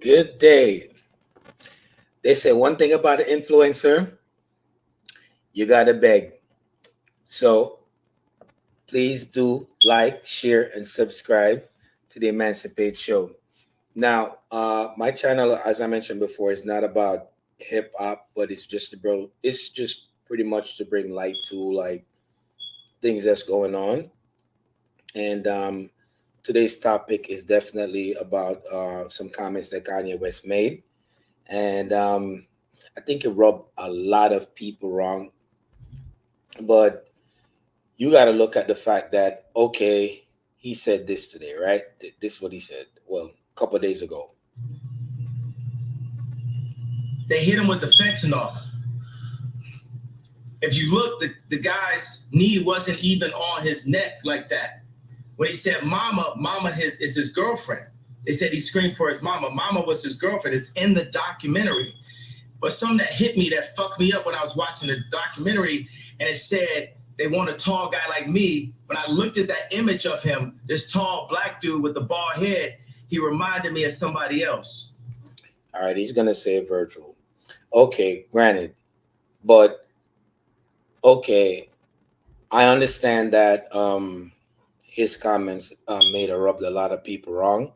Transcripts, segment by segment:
Good day. They say one thing about an influencer, you gotta beg. So please do like, share, and subscribe to the Emancipate Show. Now, my channel, as I mentioned before, is not about hip hop, but it's just pretty much to bring light to like things that's going on. And today's topic is definitely about some comments that Kanye West made, and I think it rubbed a lot of people wrong. But you got to look at the fact that okay, he said this today, right? This is what he said. Well, a couple of days ago. They hit him with the fentanyl. If you look, the guy's knee wasn't even on his neck like that. When he said mama, is his girlfriend. They said he screamed for his mama. Mama was his girlfriend. It's in the documentary. But something that hit me, that fucked me up when I was watching the documentary, and it said they want a tall guy like me. When I looked at that image of him, this tall black dude with the bald head, he reminded me of somebody else. All right, he's gonna say Virgil. Okay, granted, but okay, I understand that his comments made or rubbed a lot of people wrong.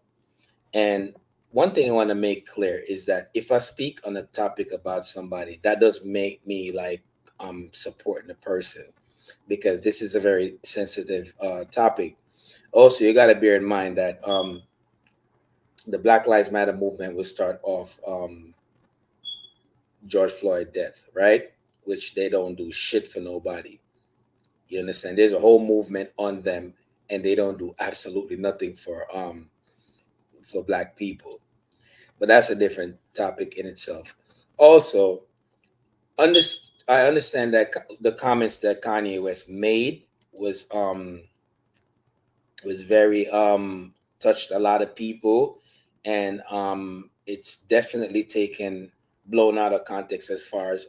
And one thing I want to make clear is that if I speak on a topic about somebody, that does make me like supporting the person because this is a very sensitive topic. Also, you got to bear in mind that the Black Lives Matter movement will start off George Floyd death, right? Which they don't do shit for nobody. You understand? There's a whole movement on them, and they don't do absolutely nothing for black people. But that's a different topic in itself. Also, under, I understand that the comments that Kanye West made was very touched a lot of people, and it's definitely taken blown out of context as far as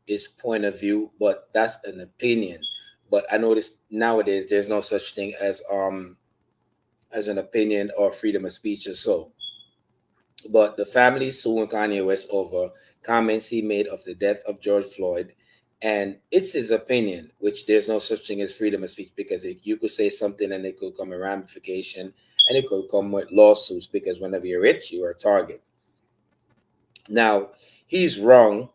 his point of view, but that's an opinion. But I notice nowadays there's no such thing as an opinion or freedom of speech or so. But the family suing Kanye West over comments he made of the death of George Floyd, and it's his opinion, which there's no such thing as freedom of speech because you could say something and it could come a ramification and it could come with lawsuits because whenever you're rich, you are a target. Now, he's wrong,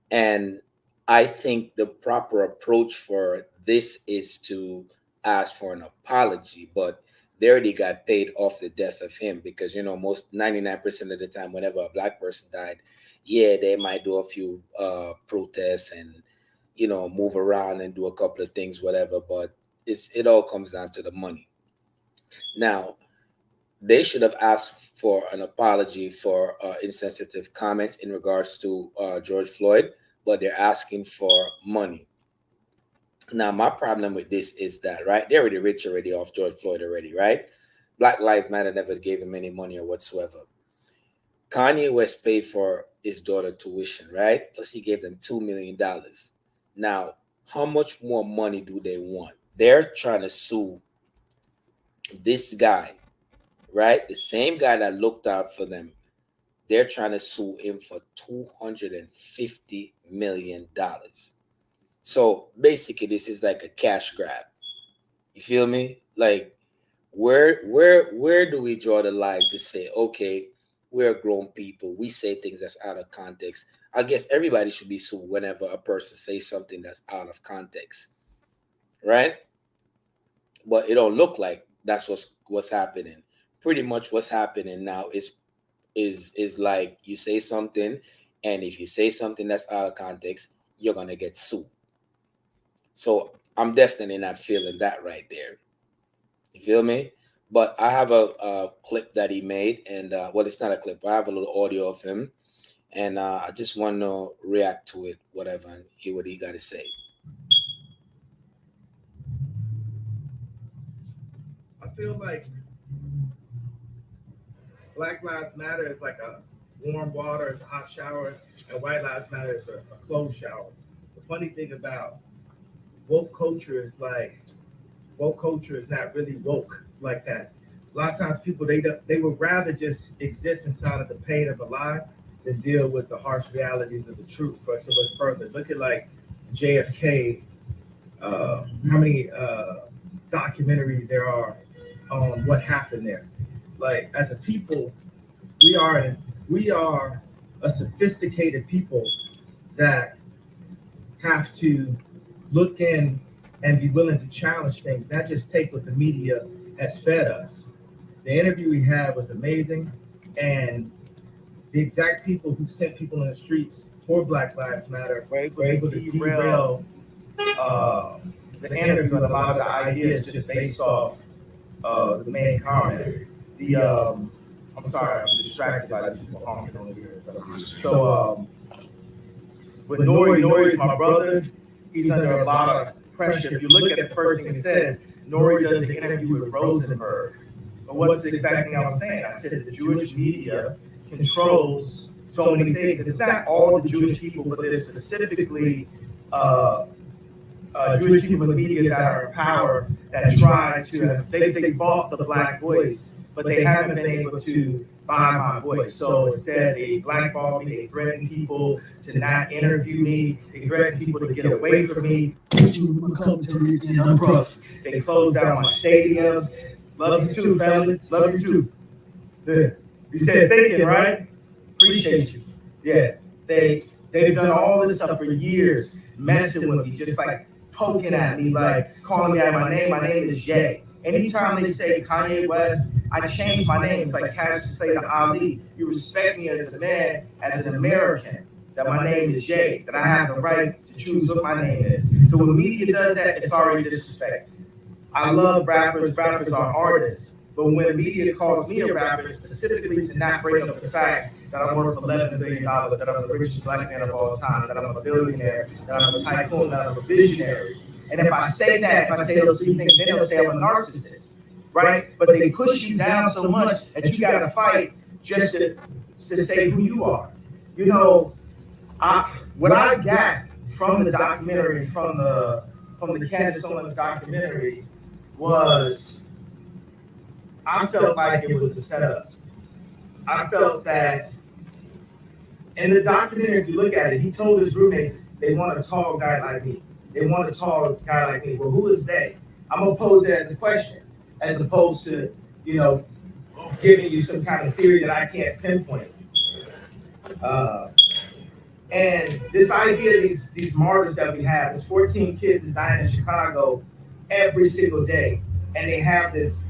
and I think the proper approach for this is to ask for an apology, but they already got paid off the death of him because most 99% of the time whenever a black person died, yeah, they might do a few protests and move around and do a couple of things, whatever, but it all comes down to the money. Now, they should have asked for an apology for insensitive comments in regards to George Floyd, but they're asking for money. Now, my problem with this is that, right, they're already rich already off George Floyd already, right? Black Lives Matter never gave him any money or whatsoever. Kanye West paid for his daughter tuition, right? Plus, he gave them $2 million. Now, how much more money do they want? They're trying to sue this guy, right? The same guy that looked out for them. They're trying to sue him for $250 million. So basically, this is like a cash grab. You feel me? Like, where do we draw the line to say, okay, we're grown people, we say things that's out of context? I guess everybody should be sued whenever a person says something that's out of context, right? But it don't look like that's what's happening. Pretty much what's happening now is like you say something, and if you say something that's out of context, you're gonna get sued. So I'm definitely not feeling that right there. You feel me? But I have a clip that he made, and well, it's not a clip. I have a little audio of him, and I just want to react to it, whatever, and hear what he got to say. I feel like Black Lives Matter is like a warm water, it's a hot shower, and White Lives Matter is a cold shower. The funny thing about woke culture is like woke culture is not really woke like that. a lot of times people they would rather just exist inside of the pain of a lie than deal with the harsh realities of the truth. For us to look further, look at like JFK. How many documentaries there are on what happened there? Like as a people, we are a sophisticated people that have to look in and be willing to challenge things, not just take what the media has fed us. The interview we had was amazing, and the exact people who sent people in the streets for Black Lives Matter were able to derail the interview and a lot of the ideas just based off the main comment. I'm sorry, I'm distracted by these people honking over here. So with Nori is my brother. He's under a lot of pressure. If you look at the first thing it says, Nori does an interview with Rosenberg. But what's the exact thing I was saying? I said the Jewish media controls so many things. It's not all the Jewish people, but there's specifically Jewish people in the media that are in power that try to, they bought the Black voice, but they haven't been able to buy my voice. So instead, they blackball me, they threaten people to not interview me, they threaten people to get away from me. I'm rough. They closed down my stadiums. Love you too, family. Love you too. Yeah. You said thinking, right? Appreciate you. Yeah. They've done all this stuff for years, messing with me, just like poking at me, like calling me out my name. My name is Jay. Anytime they say Kanye West, I change my name. It's like Cassius Clay to Ali. You respect me as a man, as an American, that my name is Jay, that I have the right to choose what my name is. So when media does that, it's already disrespect. I love rappers. Rappers are artists. But when the media calls me a rapper, specifically to not bring up the fact that I'm worth $11 billion, that I'm the richest Black man of all time, that I'm a billionaire, that I'm a tycoon, that I'm a visionary. And if I say that, if I say those two things, then they'll say I'm a narcissist, right? But they push you down so much that you got to fight just to say who you are. You know, what I got from the documentary, from the Candace Owens documentary, was I felt like it was a setup. I felt that in the documentary, if you look at it, he told his roommates they want a tall guy like me. They want a tall guy like me. Well, who is they? I'm gonna pose it as a question, as opposed to, giving you some kind of theory that I can't pinpoint. And this idea, these martyrs that we have, there's 14 kids that die in Chicago every single day, and they have this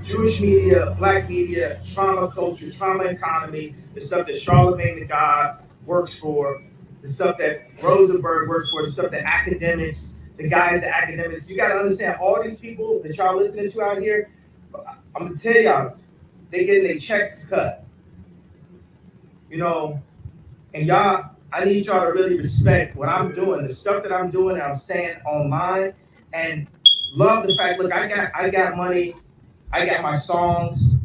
Jewish media, Black media, trauma culture, trauma economy, the stuff that Charlemagne the God works for, the stuff that Rosenberg works for, the stuff that academics, the guys that academics, you got to understand all these people that y'all listening to out here, I'm going to tell y'all, they getting their checks cut. And y'all, I need y'all to really respect what I'm doing, the stuff that I'm doing, and I'm saying online, and love the fact, look, I got money, I got my songs,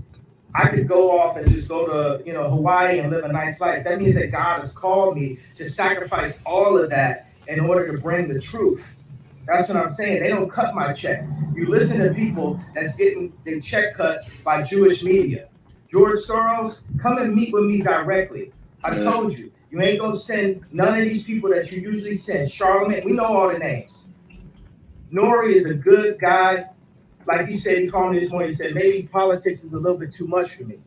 I could go off and just go to, Hawaii and live a nice life. That means that God has called me to sacrifice all of that in order to bring the truth. That's what I'm saying. They don't cut my check. You listen to people that's getting their check cut by Jewish media. George Soros, come and meet with me directly. I told you, you ain't gonna send none of these people that you usually send. Charlemagne, we know all the names. Nori is a good guy. Like he said, he called me this morning, he said, maybe politics is a little bit too much for me.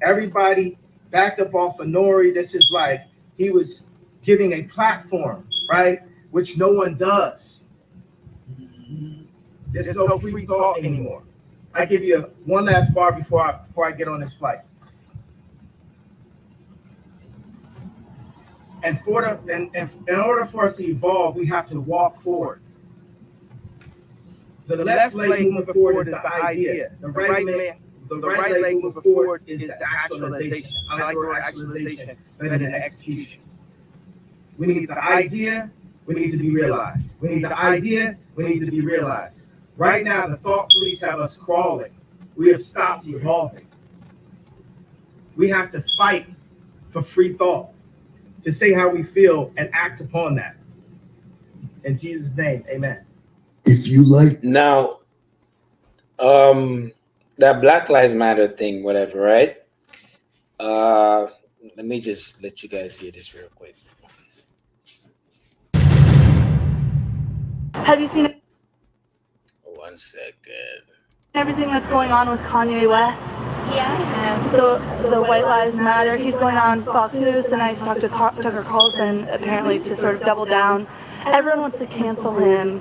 Everybody backed up off of Nori. This is like, he was giving a platform, right? Which no one does. There's no free thought anymore. I give you one last bar before I get on this flight. And in order for us to evolve, we have to walk forward. The left leg moving forward is the idea. The right leg moving forward is the actualization. I like the word actualization better than execution. We need the idea, we need to be realized. We need the idea, we need to be realized. Right now, the thought police have us crawling. We have stopped evolving. We have to fight for free thought, to say how we feel and act upon that. In Jesus' name, amen. If you like. Now, Um, that Black Lives Matter thing, whatever, right? Uh, Let me just let you guys hear this real quick. Have you seen 1 second. everything that's going on with Kanye West? Yeah, I have. The White Lives Matter. He's going on Fox News, and I talked to Tucker Carlson apparently to sort of double down. Everyone wants to cancel him.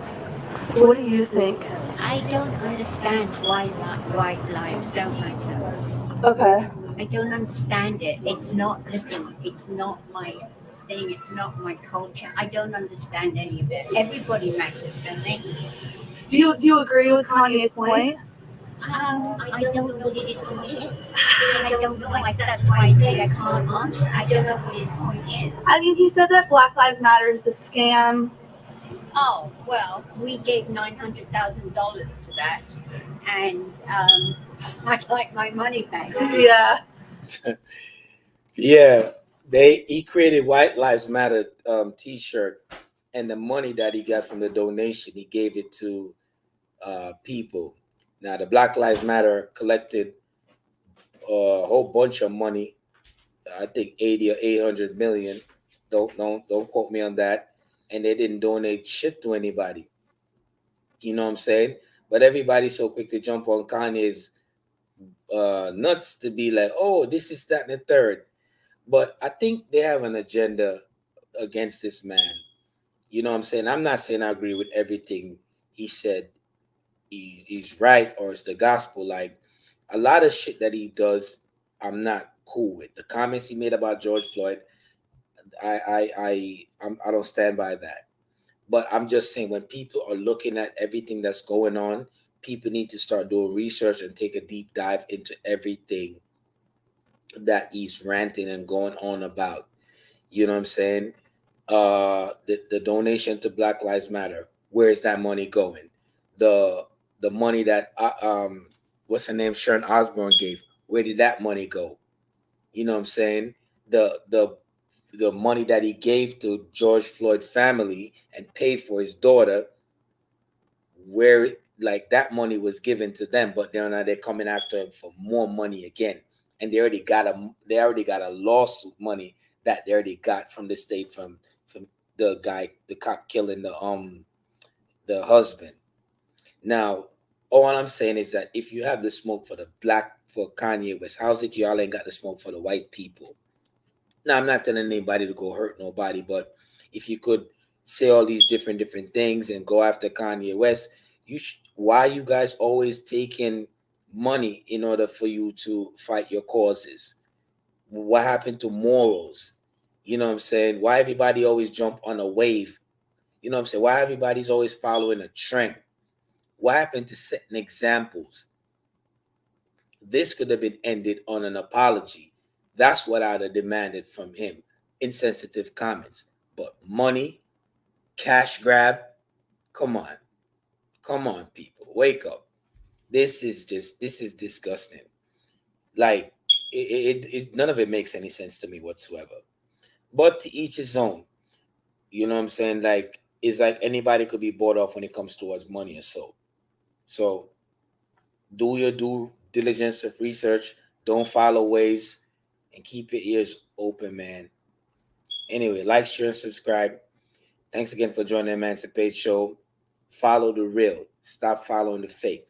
What do you think? I don't understand why white lives don't matter. Okay. I don't understand it. It's not, listen, it's not my thing. It's not my culture. I don't understand any of it. Everybody matters, don't they? Do you agree with Kanye's point? I don't know what his point is. I don't know. That's why I say I can't answer. I don't know what his point is. I mean, he said that Black Lives Matter is a scam. Oh, well, we gave $900,000 to that, and I'd like my money back. Yeah. Yeah, he created White Lives Matter T-shirt, and the money that he got from the donation, he gave it to people. Now, the Black Lives Matter collected a whole bunch of money. I think 80 or 800 million. Don't quote me on that. And they didn't donate shit to anybody. You know what I'm saying? But everybody's so quick to jump on Kanye's nuts to be like, oh, this is that and the third. But I think they have an agenda against this man. You know what I'm saying? I'm not saying I agree with everything he said. He's right or it's the gospel. Like a lot of shit that he does, I'm not cool with. The comments he made about George Floyd, I don't stand by that. But I'm just saying when people are looking at everything that's going on, people need to start doing research and take a deep dive into everything that he's ranting and going on about. You know what I'm saying? The donation to Black Lives Matter. Where is that money going? The the money that what's her name, Sharon Osbourne gave. Where did that money go? You know what I'm saying? The money that he gave to George Floyd family and paid for his daughter, where like that money was given to them, but now they're coming after him for more money again, and they already got a lawsuit money that they already got from the state from the cop killing the husband. Now, all I'm saying is that if you have the smoke for Kanye West, how's it y'all ain't got the smoke for the white people? Now, I'm not telling anybody to go hurt nobody, but if you could say all these different things and go after Kanye West, why you guys always taking money in order for you to fight your causes? What happened to morals? You know what I'm saying? Why everybody always jump on a wave? You know what I'm saying? Why everybody's always following a trend? What happened to setting examples? This could have been ended on an apology. That's what I'd have demanded from him. Insensitive comments. But money, cash grab, come on. Come on, people. Wake up. This is disgusting. Like, none of it makes any sense to me whatsoever. But to each his own. You know what I'm saying? Like, it's like anybody could be bought off when it comes towards money or so. So, do your due diligence of research. Don't follow waves and keep your ears open, man. Anyway, like, share, and subscribe. Thanks again for joining the Emancipate Show. Follow the real. Stop following the fake.